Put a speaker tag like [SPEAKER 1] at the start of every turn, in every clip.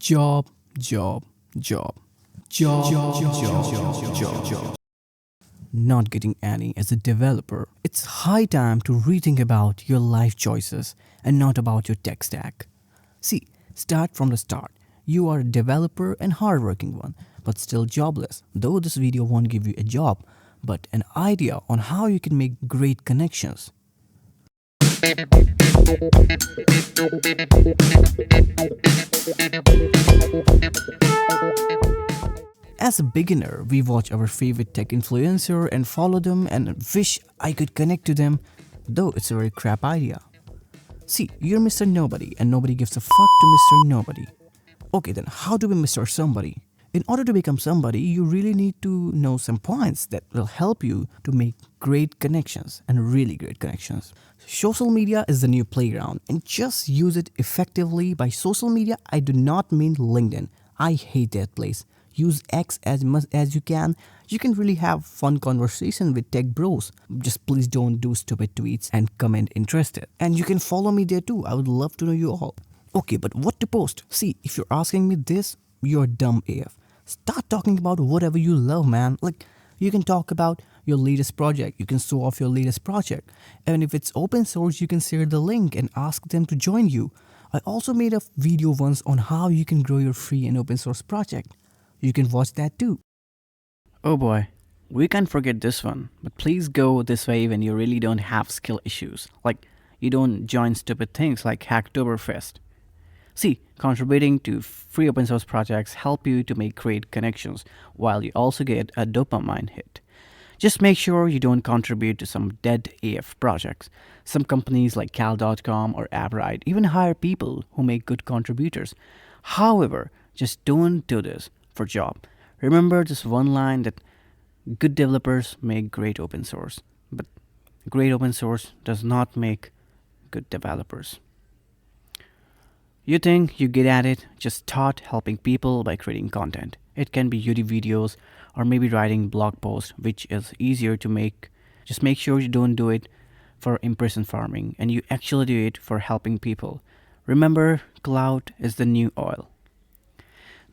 [SPEAKER 1] Job, job, job. Job. Not getting any as a developer. It's high time to rethink about your life choices and not about your tech stack. See, start from the start. You are a developer and hardworking one, but still jobless. Though this video won't give you a job, but an idea on how you can make great connections. As a beginner, we watch our favorite tech influencer and follow them and wish I could connect to them, though it's a very crap idea. See, you're Mr. Nobody and nobody gives a fuck to Mr. Nobody. Okay, then how do we Mr. Somebody? In order to become somebody, you really need to know some points that will help you to make great connections and really great connections. Social media is the new playground and just use it effectively. By social media, I do not mean LinkedIn. I hate that place. Use X as much as you can. You can really have fun conversation with tech bros. Just please don't do stupid tweets and comment interested. And you can follow me there too. I would love to know you all. Okay, but what to post? See, if you're asking me this, you're dumb AF. Start talking about whatever you love, man. Like, you can talk about your latest project. You can show off your latest project. And if it's open source, you can share the link and ask them to join you. I also made a video once on how you can grow your free and open source project. You can watch that too.
[SPEAKER 2] Oh boy, we can't forget this one, but please go this way when you really don't have skill issues. Like, you don't join stupid things like Hacktober Fest. See, contributing to free open source projects help you to make great connections while you also get a dopamine hit. Just make sure you don't contribute to some dead AF projects. Some companies like cal.com or AppRite even hire people who make good contributors. However, just don't do this for job. Remember this one line that good developers make great open source, but great open source does not make good developers. You think you get at it, just start helping people by creating content. It can be YouTube videos or maybe writing blog posts, which is easier to make. Just make sure you don't do it for impression farming and you actually do it for helping people. Remember, cloud is the new oil.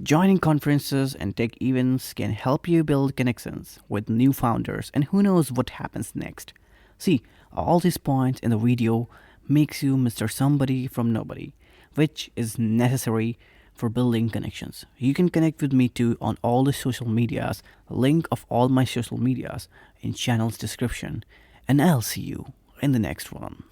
[SPEAKER 2] Joining conferences and tech events can help you build connections with new founders, and who knows what happens next. See, all these points in the video makes you Mr. Somebody from Nobody, which is necessary for building connections. You can connect with me too on all the social medias, link of all my social medias in channel's description, and I'll see you in the next one.